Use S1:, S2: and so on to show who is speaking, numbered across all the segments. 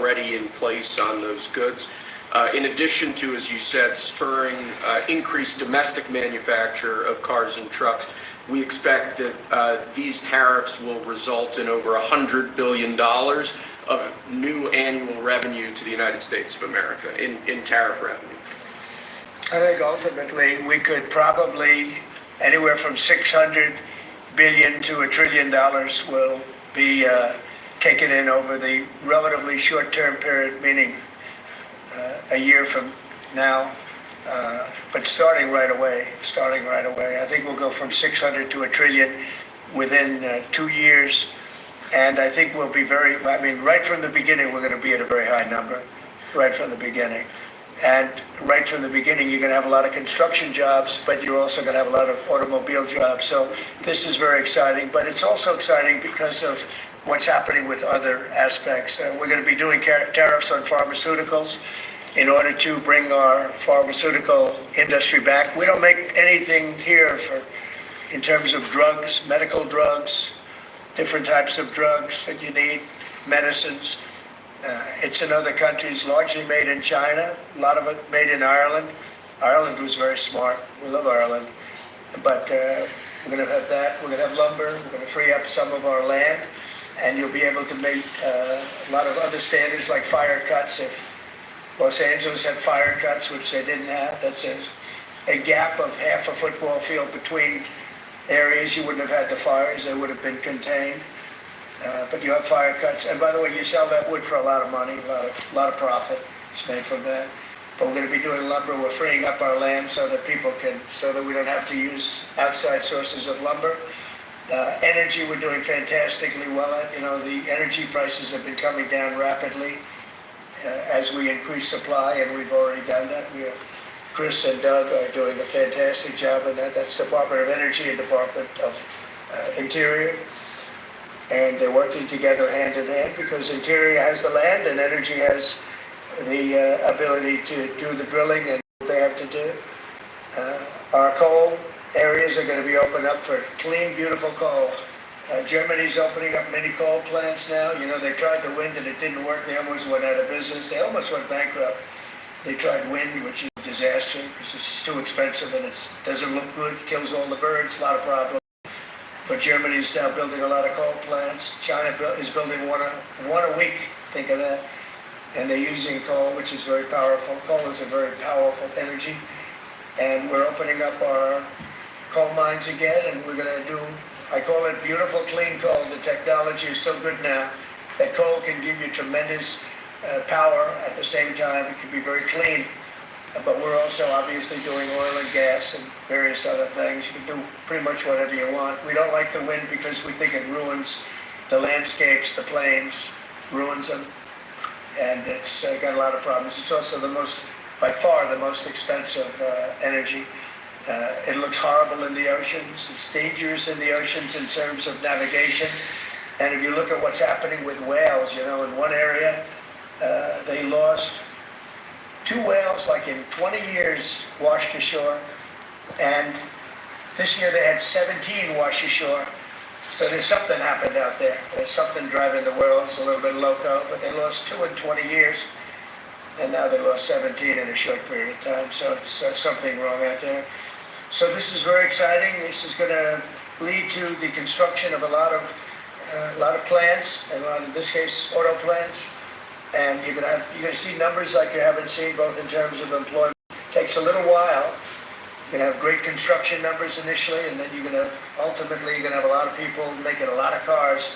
S1: already in place on those goods. In addition to, as you said, spurring increased domestic manufacture of cars and trucks, we expect that these tariffs will result in over $100 billion of new annual revenue to the United States of America in tariff revenue.
S2: I think ultimately we could probably anywhere from $600 billion to $1 trillion will be taken in over the relatively short-term period, meaning a year from now, but starting right away. I think we'll go from 600 to $1 trillion within 2 years, and I think we'll be right from the beginning, we're going to be at a very high number, right from the beginning. And right from the beginning, you're going to have a lot of construction jobs, but you're also going to have a lot of automobile jobs. So this is very exciting, but it's also exciting because of what's happening with other aspects. We're going to be doing tariffs on pharmaceuticals in order to bring our pharmaceutical industry back. We don't make anything here in terms of drugs, medical drugs, different types of drugs that you need, medicines. It's in other countries, largely made in China, a lot of it made in Ireland. Ireland was very smart. We love Ireland. But we're going to have that. We're going to have lumber. We're going to free up some of our land. And you'll be able to make a lot of other standards like fire cuts. If Los Angeles had fire cuts, which they didn't have, that's a gap of half a football field between areas. You wouldn't have had the fires. They would have been contained. But you have fire cuts, and by the way, you sell that wood for a lot of money, a lot of profit is made from that. But we're going to be doing lumber. We're freeing up our land so that we don't have to use outside sources of lumber. Energy, we're doing fantastically well at. The energy prices have been coming down rapidly as we increase supply, and we've already done that. We have Chris and Doug are doing a fantastic job in that. That's Department of Energy and Department of Interior. And they're working together hand in hand because Interior has the land and Energy has the ability to do the drilling and what they have to do. Our coal areas are going to be opened up for clean, beautiful coal. Germany's opening up many coal plants now. They tried the wind and it didn't work. They almost went out of business. They almost went bankrupt. They tried wind, which is a disaster because it's too expensive and it doesn't look good, kills all the birds, a lot of problems. But Germany is now building a lot of coal plants. China is building one a week, think of that. And they're using coal, which is very powerful. Coal is a very powerful energy. And we're opening up our coal mines again, and we're going to do, I call it beautiful, clean coal. The technology is so good now that coal can give you tremendous power at the same time. It can be very clean. But we're also obviously doing oil and gas and various other things. You can do pretty much whatever you want. We don't like the wind because we think it ruins the landscapes, the plains, ruins them. And it's got a lot of problems. It's also by far the most expensive energy. It looks horrible in the oceans. It's dangerous in the oceans in terms of navigation. And if you look at what's happening with whales, in one area, they lost 2 whales, like in 20 years, washed ashore, and this year they had 17 wash ashore. So there's something happened out there. There's something driving the world. It's a little bit loco, but they lost 2 in 20 years, and now they lost 17 in a short period of time. So it's something wrong out there. So this is very exciting. This is going to lead to the construction of a lot of plants, and in this case, auto plants. And you're going to see numbers like you haven't seen, both in terms of employment. It takes a little while. You're going to have great construction numbers initially, and then ultimately you're going to have a lot of people making a lot of cars.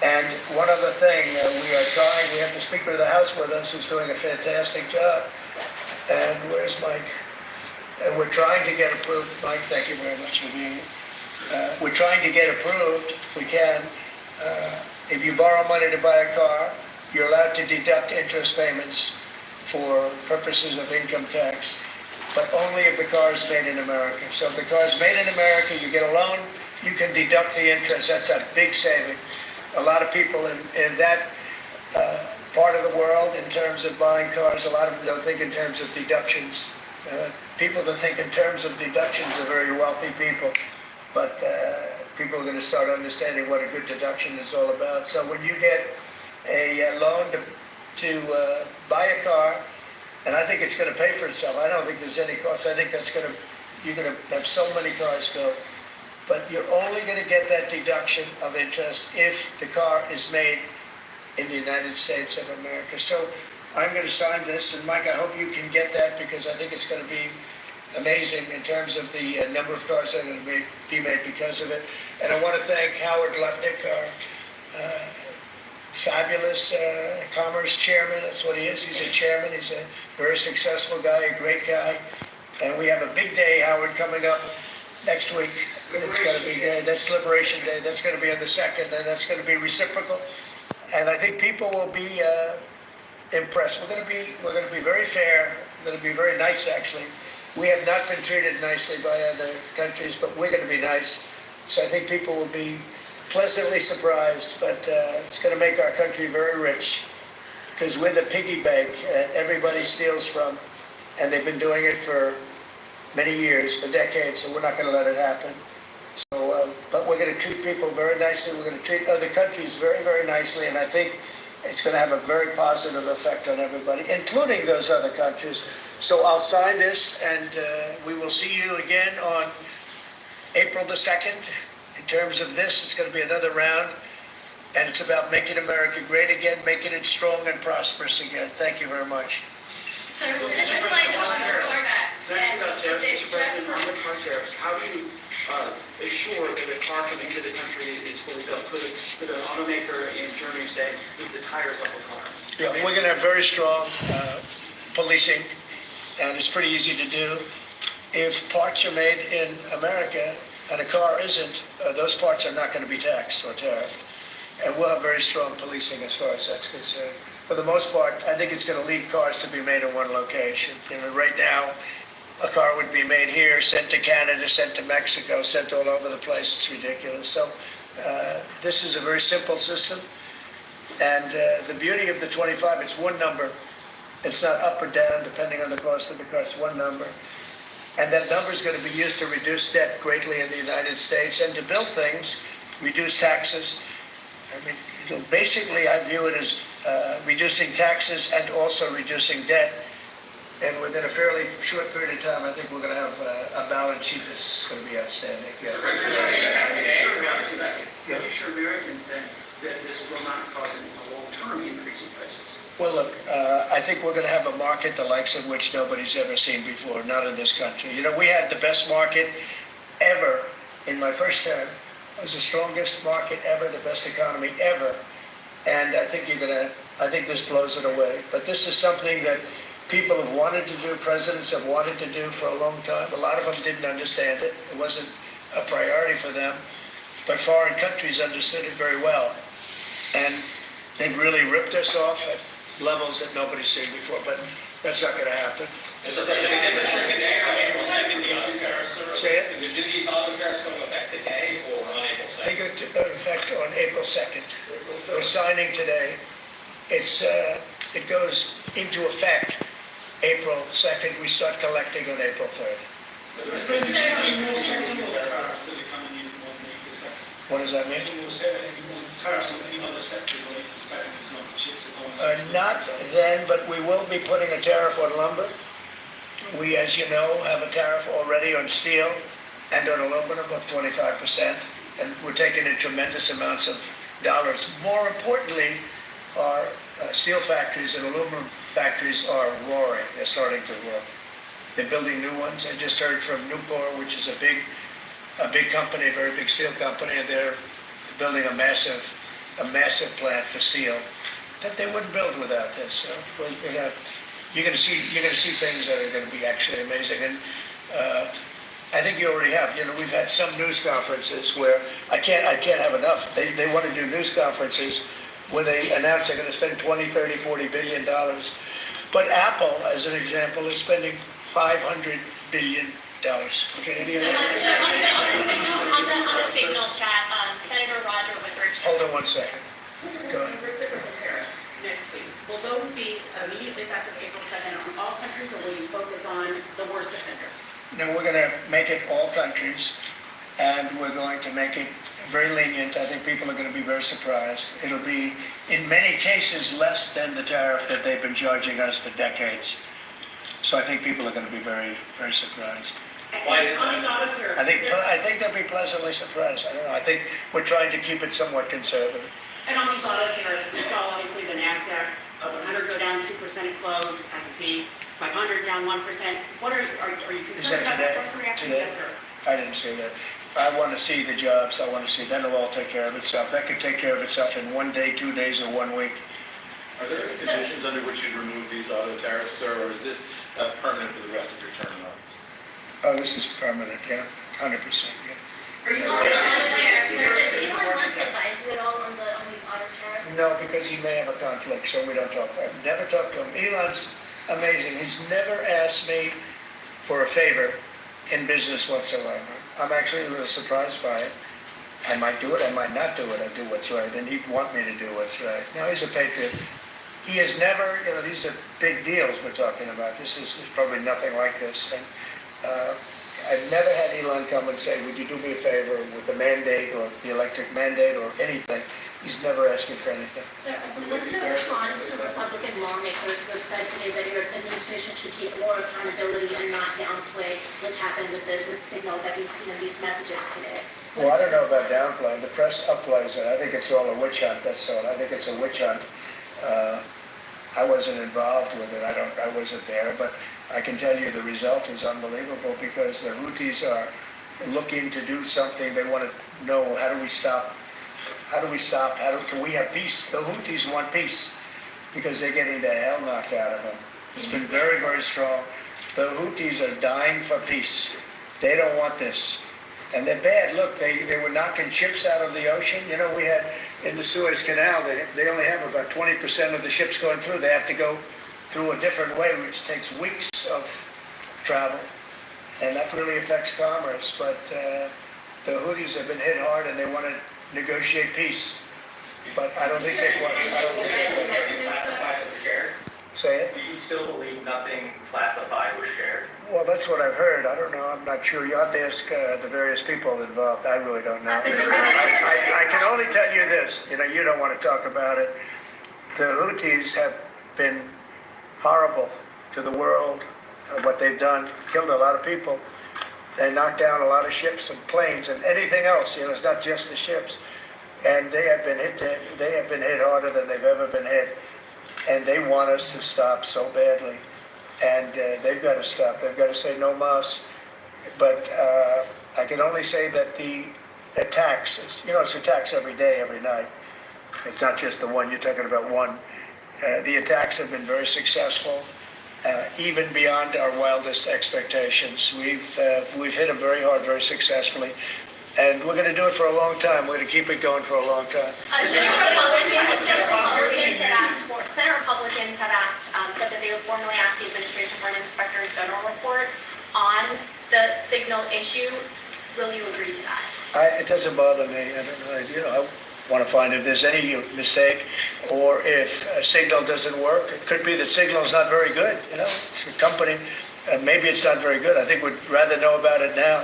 S2: And one other thing, we have the Speaker of the House with us who's doing a fantastic job. And where's Mike? And we're trying to get approved. Mike, thank you very much for being here. We're trying to get approved, if we can. If you borrow money to buy a car, you're allowed to deduct interest payments for purposes of income tax, but only if the car is made in America. So if the car is made in America, you get a loan, you can deduct the interest. That's a big saving. A lot of people in that part of the world, in terms of buying cars, a lot of them don't think in terms of deductions. People that think in terms of deductions are very wealthy people, but people are going to start understanding what a good deduction is all about. So when you get a loan to to buy a car, and I think it's going to pay for itself. I don't think there's any cost. I think you're going to have so many cars built, but you're only going to get that deduction of interest if the car is made in the United States of America. So I'm going to sign this, and Mike, I hope you can get that, because I think it's going to be amazing in terms of the number of cars that are going to be made because of it. And I want to thank Howard Lutnick, our fabulous commerce chairman. That's what he is. He's a chairman. He's a very successful guy, a great guy. And we have a big day, Howard, coming up next week. It's going to be that's Liberation Day. That's going to be on the 2nd, and that's going to be reciprocal. And I think people will be impressed. We're going to be very fair. We're going to be very nice, actually. We have not been treated nicely by other countries, but we're going to be nice. So I think people will be pleasantly surprised, but it's going to make our country very rich, because we're the piggy bank that everybody steals from, and they've been doing it for many years, for decades, so we're not going to let it happen. So, but we're going to treat people very nicely. We're going to treat other countries very, very nicely, and I think it's going to have a very positive effect on everybody, including those other countries. So I'll sign this, and we will see you again on April the 2nd. In terms of this, it's going to be another round, and it's about making America great again, making it strong and prosperous again. Thank you very much.
S3: So this is like the format.
S4: Mr. President, on the car tariffs, how do you ensure that a car coming into the country is fully built? Could an automaker in Germany say, leave the tires off the car?
S2: Yeah, we're going to have very strong policing, and it's pretty easy to do. If parts are made in America and a car isn't, those parts are not going to be taxed or tariffed. And we'll have very strong policing as far as that's concerned. For the most part, I think it's going to lead cars to be made in one location. You know, right now, a car would be made here, sent to Canada, sent to Mexico, sent all over the place. It's ridiculous. So this is a very simple system. And the beauty of the 25, it's one number. It's not up or down depending on the cost of the car. It's one number. And that number is going to be used to reduce debt greatly in the United States and to build things, reduce taxes. I mean, basically, I view it as reducing taxes and also reducing debt. And within a fairly short period of time, I think we're going to have a balance sheet that's going to be outstanding. Yeah.
S4: Are you sure Americans that this will not cause a long-term increase in prices?
S2: Well, look, I think we're going to have a market the likes of which nobody's ever seen before, not in this country. You know, we had the best market ever in my first term. It was the strongest market ever, the best economy ever. And I think I think this blows it away. But this is something that people have wanted to do, presidents have wanted to do for a long time. A lot of them didn't understand it. It wasn't a priority for them. But foreign countries understood it very well. And they've really ripped us off at levels that nobody's seen before. But that's not going to happen. Say it?
S5: Do these auto tariffs go into effect today or on April 2nd?
S2: They go into effect on April 2nd. We're signing today. It goes into effect April 2nd. We start collecting on April 3rd. What does that mean? Not then, but we will be putting a tariff on lumber. We, as you know, have a tariff already on steel and on aluminum of 25%, and we're taking in tremendous amounts of dollars. More importantly, our steel factories and aluminum factories are roaring. They're starting to roar. They're building new ones. I just heard from Nucor, which is a big company, a very big steel company, and they're building a massive plant for steel that they wouldn't build without this. So you're going to see things that are going to be actually amazing. And I think you already have. You know, we've had some news conferences where I can't have enough. They want to do news conferences where they announce they're going to spend 20, 30, 40 billion dollars. But Apple, as an example, is spending $500 billion. Okay, any other?
S3: On the signal chat, Senator Roger Wickers.
S2: Hold on one second. Go ahead.
S6: Reciprocal tariffs next week. Will those be immediately effective April 2nd on all countries, or will you focus on the worst offenders?
S2: No, we're going to make it all countries. and we're going to make it very lenient. I think people are going to be very surprised. It'll be, in many cases, less than the tariff that they've been charging us for decades. So I think people are going to be very, very surprised.
S5: Why is
S6: On these
S5: that?
S6: auto tariffs,
S2: I think they'll be pleasantly surprised. I don't know. I think we're trying to keep it somewhat conservative.
S6: and on these auto tariffs, we saw obviously the NASDAQ of 100 go down 2% at close, S&P 500 down 1%. What are you
S2: Is
S6: concerned
S2: that
S6: about that
S2: today?
S6: first reaction?
S2: Today?
S6: Yes, sir.
S2: I didn't see that. I want to see the jobs. I want to see, then it'll all take care of itself. That could take care of itself in 1 day, 2 days, or 1 week.
S7: Are there any conditions under which you'd remove these auto tariffs, sir, or is this permanent for the rest of your term in office?
S2: Oh, this is permanent, yeah, 100%, yeah.
S3: Are you on there, sir? Did Elon Musk advise you at all on these auto tariffs?
S2: No, because he may have a conflict, so we don't talk. I've never talked to him. Elon's amazing. He's never asked me for a favor in business whatsoever. I'm actually a little surprised by it. I might do it, I might not do it. I do what's right, and he'd want me to do what's right. Now, he's a patriot. He has never, these are big deals we're talking about. This is probably nothing like this. And I've never had Elon come and say, would you do me a favor with the mandate or the electric mandate or anything. He's never asked me for anything.
S8: So what's your response to Republican lawmakers who have said today that your administration should take more accountability and not downplay what's happened with Signal that we've seen in these messages today?
S2: Well, I don't know about downplaying. The press upplays it. I think it's all a witch hunt, that's all. I think it's a witch hunt. I wasn't involved with it. I wasn't there, but I can tell you the result is unbelievable because the Houthis are looking to do something. They want to know, how do we stop? Can we have peace? The Houthis want peace because they're getting the hell knocked out of them. It's been very, very strong. The Houthis are dying for peace. They don't want this. And they're bad. Look, they were knocking ships out of the ocean. We had in the Suez Canal, they only have about 20% of the ships going through. They have to go through a different way, which takes weeks of travel. And that really affects commerce. But the Houthis have been hit hard and they want to negotiate peace. But I don't think they want.
S5: Classified was shared?
S2: Say it.
S5: Do you still believe nothing classified was shared?
S2: Well, that's what I've heard. I don't know. I'm not sure. You have to ask the various people involved. I really don't know. I can only tell you this. You don't want to talk about it. The Houthis have been horrible to the world. What they've done, killed a lot of people. They knocked down a lot of ships and planes and anything else. It's not just the ships. And they have been hit. They have been hit harder than they've ever been hit. And they want us to stop so badly. And they've got to stop. They've got to say no mas. But I can only say that the attacks, it's attacks every day, every night. It's not just the one. You're talking about one. The attacks have been very successful, even beyond our wildest expectations. We've hit them very hard, very successfally. And we're going to do it for a long time. We're going to keep it going for a long time.
S3: Senate Republicans have said that they would formally ask the administration for an Inspector General report on the Signal issue. Will you agree to that?
S2: It doesn't bother me. I don't know. I want to find if there's any mistake or if Signal doesn't work. It could be that Signal is not very good. It's a company. Maybe it's not very good. I think we'd rather know about it now.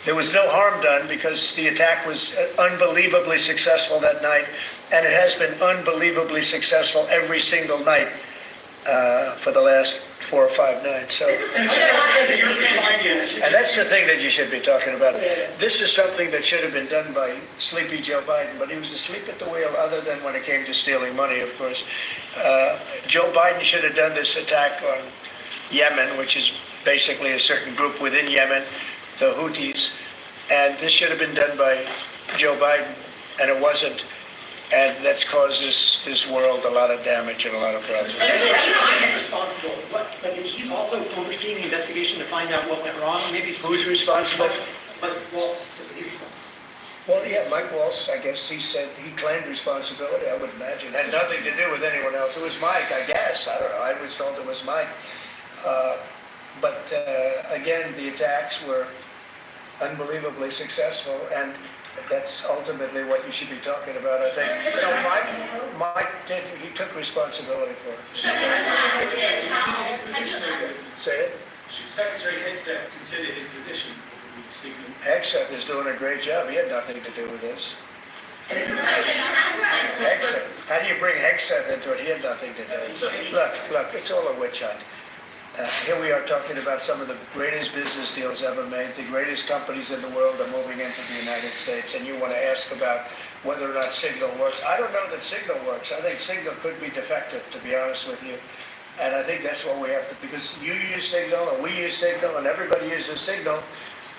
S2: There was no harm done because the attack was unbelievably successful that night, and it has been unbelievably successful every single night for the last 4 or 5 nights. So, and that's the thing that you should be talking about. This is something that should have been done by sleepy Joe Biden, but he was asleep at the wheel other than when it came to stealing money, of course. Joe Biden should have done this attack on Yemen, which is basically a certain group within Yemen, the Houthis, and this should have been done by Joe Biden, and it wasn't. And that's caused this world a lot of damage and a lot of problems.
S9: He's responsible. He's also overseeing the investigation to find out what went wrong. Maybe
S2: Who's responsible?
S9: Mike Waltz says that he's responsible.
S2: Well, yeah, Mike Waltz, I guess he claimed responsibility, I would imagine. It had nothing to do with anyone else. It was Mike, I guess. I don't know. I was told it was Mike. But again, the attacks were unbelievably successful, and that's ultimately what you should be talking about, I think. So Mike he took responsibility for it. Say it?
S10: Should Secretary Hegseth consider his position
S7: Signal?
S2: Hegseth is doing a great job. He had nothing to do with this. Hegseth, how do you bring Hegseth into it? He had nothing to do. Look, it's all a witch hunt. Here we are talking about some of the greatest business deals ever made. The greatest companies in the world are moving into the United States, and you want to ask about whether or not Signal works. I don't know that Signal works. I think Signal could be defective, to be honest with you. And I think that's what we have to, because you use Signal, and we use Signal, and everybody uses Signal,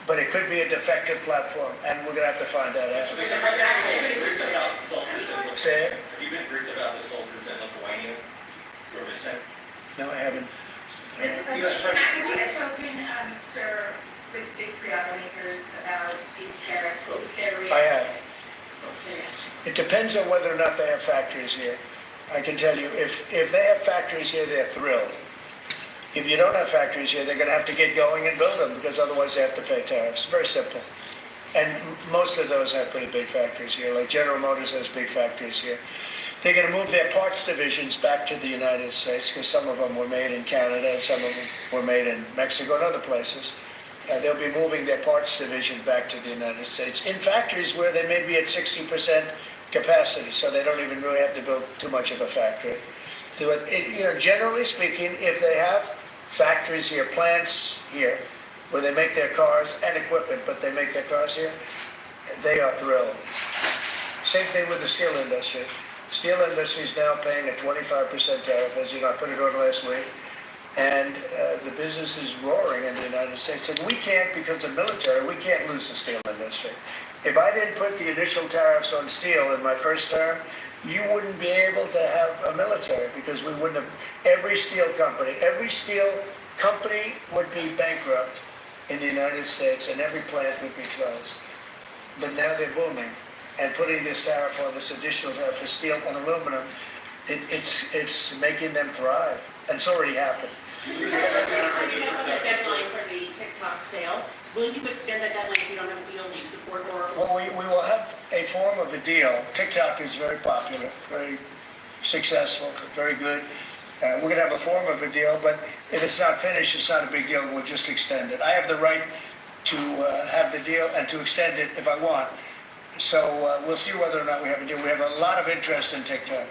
S2: but it could be a defective platform, and we're going to have to find that out.
S5: Have you been briefed about the soldiers in
S2: Say it?
S5: Have you been briefed about the soldiers in Lithuania who were missing?
S2: No, I haven't.
S10: Have you spoken, sir, with big three automakers about these tariffs? What was their reaction?
S2: I have.
S10: What was their reaction?
S2: It depends on whether or not they have factories here. I can tell you, if they have factories here, they're thrilled. If you don't have factories here, they're going to have to get going and build them, because otherwise they have to pay tariffs. Very simple. And most of those have pretty big factories here, like General Motors has big factories here. They're going to move their parts divisions back to the United States, because some of them were made in Canada, and some of them were made in Mexico and other places. They'll be moving their parts division back to the United States in factories where they may be at 60% capacity, so they don't even really have to build too much of a factory. Generally speaking, if they have factories here, plants here, where they make their cars and equipment, but they make their cars here, they are thrilled. Same thing with the steel industry. Steel industry is now paying a 25% tariff, as you know, I put it on last week, and the business is roaring in the United States. And we can't, because of military, we can't lose the steel industry. If I didn't put the initial tariffs on steel in my first term, you wouldn't be able to have a military, because we wouldn't have, every steel company would be bankrupt in the United States, and every plant would be closed. But now they're booming, and putting this tariff on, this additional tariff for steel and aluminum, it's making them thrive, and it's already happened.
S6: Are you up on the deadline for the TikTok sale? Will you extend that deadline if you don't have a deal? Do you support or?
S2: Well, we will have a form of a deal. TikTok is very popular, very successful, very good. We're going to have a form of a deal, but if it's not finished, it's not a big deal. We'll just extend it. I have the right to have the deal and to extend it if I want. So we'll see whether or not we have a deal. We have a lot of interest in TikTok.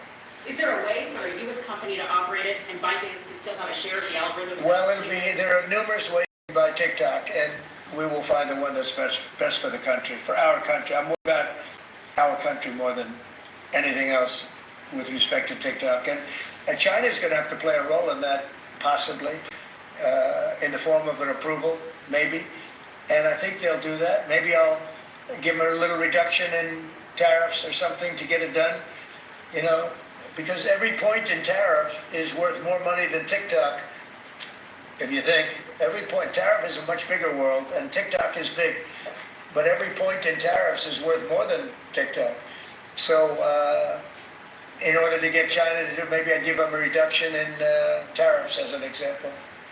S6: Is there a way for a U.S. company to operate it and ByteDance to still have a share of the algorithm?
S2: Well, there are numerous ways to buy TikTok, and we will find the one that's best for the country, for our country. I'm more about our country more than anything else with respect to TikTok. And China is going to have to play a role in that, possibly, in the form of an approval, maybe. And I think they'll do that. Maybe I'll give them a little reduction in tariffs or something to get it done, because every point in tariff is worth more money than TikTok. If you think, every point, tariff is a much bigger world, and TikTok is big, but every point in tariffs is worth more than TikTok. So in order to get China to do, maybe I'd give them a reduction in tariffs as an example.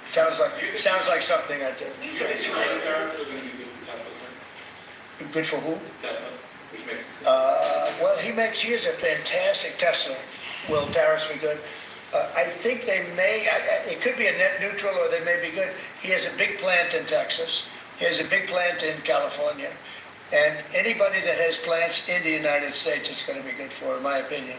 S2: Sounds like something I'd do.
S7: Tariffs are going to be good for Tesla, sir?
S2: Good for who?
S7: Tesla, which makes
S2: Well, he has a fantastic Tesla. Will tariffs be good? I think they may, it could be a net neutral, or they may be good. He has a big plant in Texas. He has a big plant in California. And anybody that has plants in the United States, it's going to be good for, in my opinion.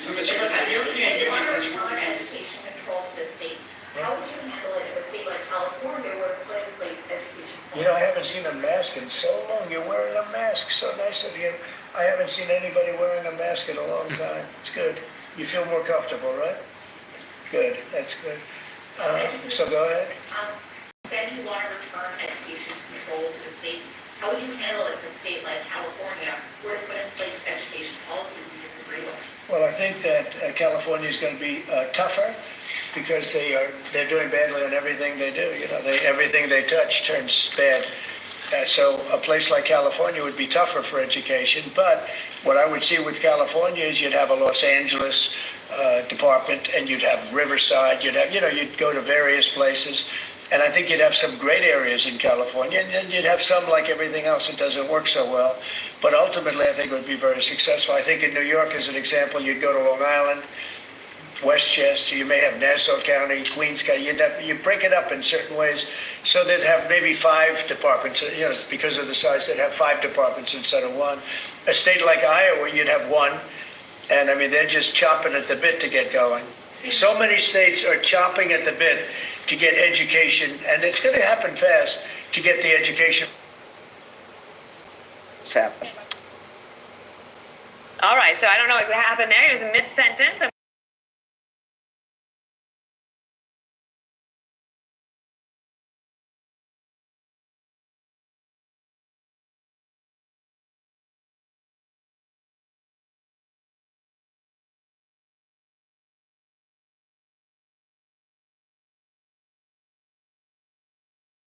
S3: Mr. President, European Union return education control to the states. How would you handle it if a state like California were to put in place education?
S2: I haven't seen a mask in so long. You're wearing a mask. So nice of you. I haven't seen anybody wearing a mask in a long time. It's good. You feel more comfortable, right? Good. That's good. So go ahead.
S3: Then you want to return education control to the states. How would you handle it if a state like California were to put in place education policies you disagree with?
S2: Well, I think that California is going to be tougher, because they're doing badly on everything they do. Everything they touch turns bad. So a place like California would be tougher for education. But what I would see with California is you'd have a Los Angeles department, and you'd have Riverside. You'd go to various places. And I think you'd have some great areas in California, and then you'd have some, like everything else, it doesn't work so well. But ultimately, I think it would be very successful. I think in New York, as an example, you'd go to Long Island, Westchester, you may have Nassau County, Queens County, you break it up in certain ways so that have maybe 5 departments, because of the size, that have 5 departments instead of 1. A state like Iowa, you'd have 1, and I mean, they're just chomping at the bit to get going. So many states are chomping at the bit to get education, and it's going to happen fast, to get the education.
S11: All right, so I don't know what happened there. He was in mid-sentence, and